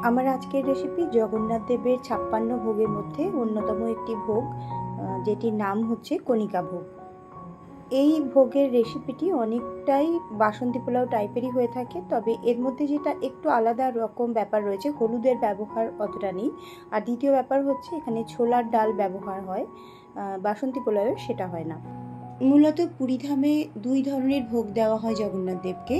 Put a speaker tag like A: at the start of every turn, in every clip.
A: আমার আজকের রেসিপি জগন্নাথ দেবের 56 ভোগের মধ্যে অন্যতম একটি ভোগ, যেটির নাম হচ্ছে কণিকা ভোগ। এই ভোগের রেসিপিটি অনেকটাই বাসন্তী পোলাও টাইপেরই হয়ে থাকে, তবে এর মধ্যে যেটা একটু আলাদা রকম ব্যাপার রয়েছে, হলুদের ব্যবহার অতটা নেই। আর দ্বিতীয় ব্যাপার হচ্ছে এখানে ছোলার ডাল ব্যবহার হয়, বাসন্তী পোলাওয়ে সেটা হয় না। মূলত পুরীধামে দুই ধরনের ভোগ দেওয়া হয় জগন্নাথ দেবকে,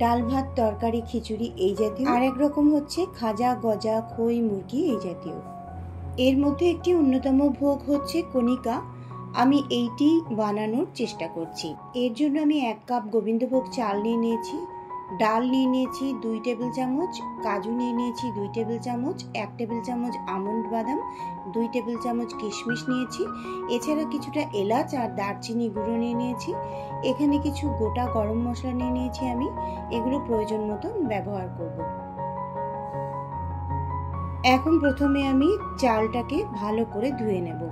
A: ডাল ভাত তরকারি খিচুড়ি এই জাতীয়, আর এক রকম হচ্ছে খাজা গজা খই মুরগি এই জাতীয়। এর মধ্যে একটি অন্যতম ভোগ হচ্ছে কণিকা। আমি এইটি বানানোর চেষ্টা করছি। এর জন্য আমি 1 কাপ গোবিন্দভোগ চাল নিয়ে নিয়েছি, ডাল নিয়ে নিয়েছি 2 টেবিল চামচ, কাজু নিয়ে নিয়েছি 2 টেবিল চামচ, 1 টেবিল চামচ আমন্ড বাদাম, 2 টেবিল চামচ কিশমিশ নিয়েছি, এছাড়া কিছুটা এলাচ আর দারচিনি গুঁড়ো নিয়ে নিয়েছি। এখানে কিছু গোটা গরম মশলা নিয়ে নিয়েছি আমি, এগুলো প্রয়োজন মতো ব্যবহার করব। এখন প্রথমে আমি চালটাকে ভালো করে ধুয়ে নেব।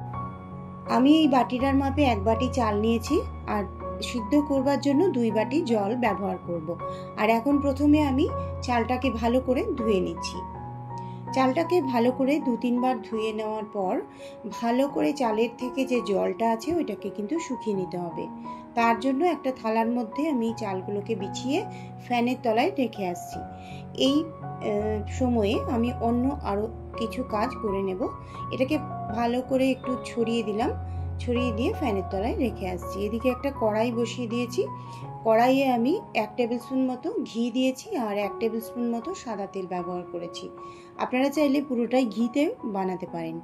A: আমি এই বাটিটার মাপে 1 বাটি চাল নিয়েছি, আর সিদ্ধ করবার জন্য 2 বাটি জল ব্যবহার করব। আর এখন প্রথমে আমি চালটাকে ভালো করে ধুয়ে নিচ্ছি। চালটাকে ভালো করে 2-3 বার ধুয়ে নেওয়ার পর ভালো করে চালের থেকে যে জলটা আছে ওইটাকে কিন্তু শুকিয়ে নিতে হবে। তার জন্য একটা থালার মধ্যে আমি চালগুলোকে বিছিয়ে ফ্যানের তলায় রেখে আসছি। এই সময়ে আমি অন্য আরও কিছু কাজ করে নেব। এটাকে ভালো করে একটু ছড়িয়ে দিলাম, ছড়িয়ে দিয়ে ফ্যানের তলায় রেখে আসছি। এদিকে একটা কড়াই বসিয়ে দিয়েছি। কড়াইয়ে আমি 1 টেবিল স্পুন মতো ঘি দিয়েছি আর 1 টেবিল স্পুন মতো সাদা তেল ব্যবহার করেছি। আপনারা চাইলে পুরোটাই ঘিতে বানাতে পারেন।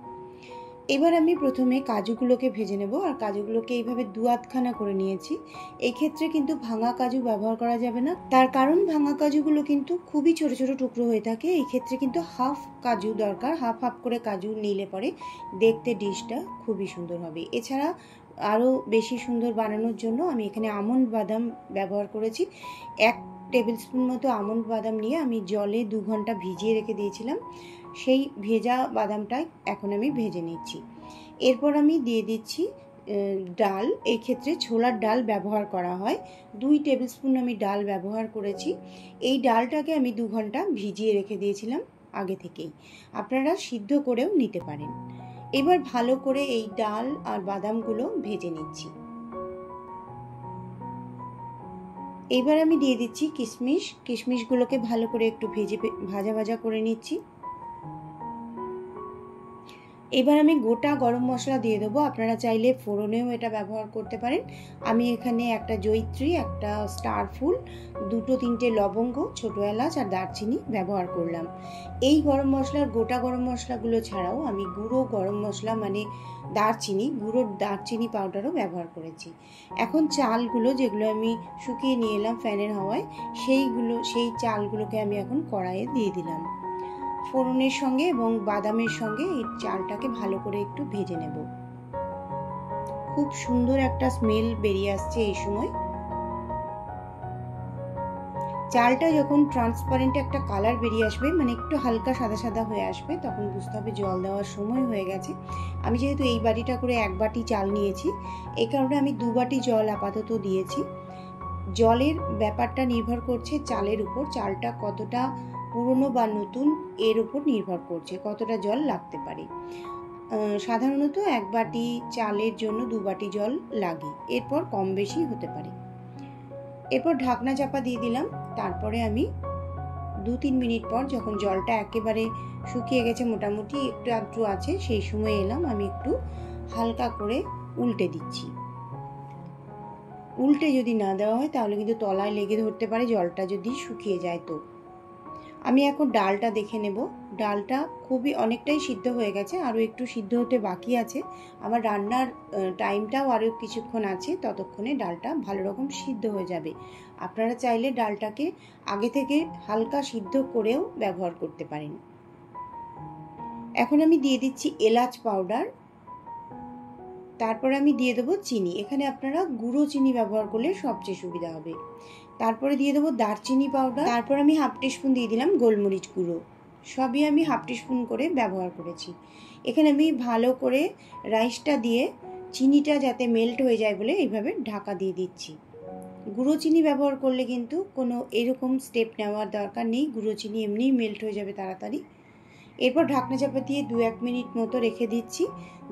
A: এবার আমি প্রথমে কাজুগুলোকে ভেজে নেব, আর কাজুগুলোকে এইভাবে 2 আধখানা করে নিয়েছি। এই ক্ষেত্রে কিন্তু ভাঙা কাজু ব্যবহার করা যাবে না, তার কারণ ভাঙা কাজুগুলো কিন্তু খুবই ছোট ছোট টুকরো হয়ে থাকে। এই ক্ষেত্রে কিন্তু হাফ কাজু দরকার, হাফ হাফ করে কাজু নিলে পরে দেখতে ডিশটা খুবই সুন্দর হবে। এছাড়া আরও বেশি সুন্দর বানানোর জন্য আমি এখানে আমন্ড বাদাম ব্যবহার করেছি। 1 টেবিল স্পুন মতো আমন্ড বাদাম নিয়ে আমি জলে 2 ঘন্টা ভিজিয়ে রেখে দিয়েছিলাম। সেই ভেজা বাদামটা এখন আমি ভেজে নিচ্ছি। এরপর আমি দিয়ে দিচ্ছি ডাল। এই ক্ষেত্রে ছোলার ডাল ব্যবহার করা হয়। 2 টেবিল স্পুন আমি ডাল ব্যবহার করেছি। এই ডালটাকে আমি 2 ঘন্টা ভিজিয়ে রেখে দিয়েছিলাম আগে থেকেই, আপনারা সিদ্ধ করেও নিতে পারেন। এবার ভালো করে এই ডাল আর বাদামগুলো ভেজে নিচ্ছি। এবার আমি দিয়ে দিচ্ছি কিশমিশ। কিশমিশগুলোকে ভালো করে একটু ভাজা ভাজা করে নিচ্ছি। এবার আমি গোটা গরম মশলা দিয়ে দেবো। আপনারা চাইলে ফোড়নেও এটা ব্যবহার করতে পারেন। আমি এখানে একটা জয়িত্রী, একটা স্টার ফুল, 2-3টে লবঙ্গ, ছোট এলাচ আর দারচিনি ব্যবহার করলাম। এই গরম মশলার গোটা গরম মশলাগুলো ছাড়াও আমি গুঁড়ো গরম মশলা মানে গুঁড়ো দারচিনি পাউডারও ব্যবহার করেছি। এখন চালগুলো যেগুলো আমি শুকিয়ে নিয়ে এলাম ফ্যানের হাওয়ায়, সেই চালগুলোকে আমি এখন কড়াইয়ে দিয়ে দিলাম। ফোড়নের সঙ্গে এবং বাদামের সঙ্গে এই চালটাকে ভালো করে একটু ভেজে নেব। খুব সুন্দর একটা স্মেল বেরিয়ে আসছে এই সময়। চালটা যখন ট্রান্সপারেন্ট একটা কালার বেরিয়ে আসবে, মানে একটু হালকা সাদা সাদা হয়ে আসবে, তখন বুঝতে হবে জল দেওয়ার সময় হয়ে গেছে। আমি যেহেতু এই বাটিটা করে 1 বাটি চাল নিয়েছি, এই কারণে আমি 2 বাটি জল আপাতত দিয়েছি। জলের ব্যাপারটা নির্ভর করছে চালের উপর, চালটা কতটা পুরনো বা নতুন এর উপর নির্ভর করছে কতটা জল লাগতে পারে। সাধারণত 1 বাটি চালের জন্য 2 বাটি জল লাগে, এরপর কম বেশি হতে পারে। এরপর ঢাকনা চাপা দিয়ে দিলাম। তারপরে আমি 2-3 মিনিট পর যখন জলটা একেবারে শুকিয়ে গেছে, মোটামুটি একটু আধটু আছে, সেই সময় এলাম। আমি একটু হালকা করে উল্টে দিচ্ছি। উল্টে যদি না দেওয়া হয় তাহলে কিন্তু তলায় লেগে ধরতে পারে জলটা যদি শুকিয়ে যায়। তো আমি এখন ডালটা দেখে নেব। ডালটা অনেকটাই সিদ্ধ হয়ে গেছে, আরও একটু সিদ্ধ হতে বাকি আছে। আমার রান্নার টাইমটাও আরও কিছুক্ষণ আছে, ততক্ষণে ডালটা ভালো রকম সিদ্ধ হয়ে যাবে। আপনারা চাইলে ডালটাকে আগে থেকে হালকা সিদ্ধ করেও ব্যবহার করতে পারেন। এখন আমি দিয়ে দিচ্ছি এলাচ পাউডার। তারপরে আমি দিয়ে দেবো চিনি। এখানে আপনারা গুঁড়ো চিনি ব্যবহার করলে সবচেয়ে সুবিধা হবে। তারপরে দিয়ে দেবো দারচিনি পাউডার। তারপর আমি 1/2 টিস্পুন দিয়ে দিলাম গোলমরিচ গুঁড়ো। সবই আমি 1/2 টিস্পুন করে ব্যবহার করেছি। এখানে আমি ভালো করে রাইসটা দিয়ে চিনিটা যাতে মেল্ট হয়ে যায় বলে এইভাবে ঢাকা দিয়ে দিচ্ছি। গুঁড়ো চিনি ব্যবহার করলে কিন্তু কোনো এরকম স্টেপ নেওয়ার দরকার নেই, গুঁড়ো চিনি এমনিই মেল্ট হয়ে যাবে তাড়াতাড়ি। এরপর ঢাকনা চাপা দিয়ে 2-1 মিনিট মতো রেখে দিচ্ছি,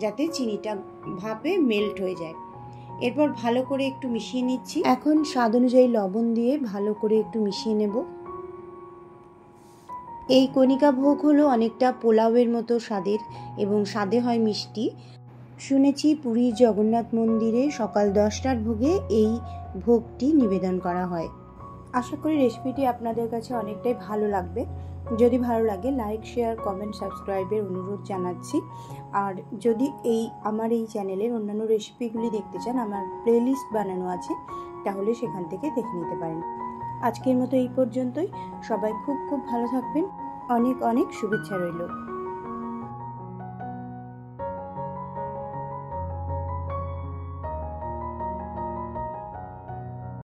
A: যাতে চিনিটা ভাপে মেল্ট হয়ে যায়। এরপর ভালো করে একটু মিশিয়ে নিচ্ছি। এখন স্বাদ অনুযায়ী লবণ দিয়ে ভালো করে একটু মিশিয়ে নেব। এই কণিকা ভোগ হলো অনেকটা পোলাওয়ের মতো স্বাদের এবং স্বাদে হয় মিষ্টি। শুনেছি পুরীর জগন্নাথ মন্দিরে সকাল 10টার ভোগে এই ভোগটি নিবেদন করা হয়। আশা করি রেসিপিটি আপনাদের কাছে অনেকটাই ভালো লাগবে। যদি ভালো লাগে লাইক, শেয়ার, কমেন্ট, সাবস্ক্রাইবের অনুরোধ জানাচ্ছি। আর যদি আমার এই চ্যানেলের অন্যান্য রেসিপিগুলি দেখতে চান, আমার প্লেলিস্ট বানানো আছে, তাহলে সেখান থেকে দেখে নিতে পারেন। আজকের মতো এই পর্যন্তই। সবাই খুব খুব ভালো থাকবেন। অনেক অনেক শুভেচ্ছা রইল।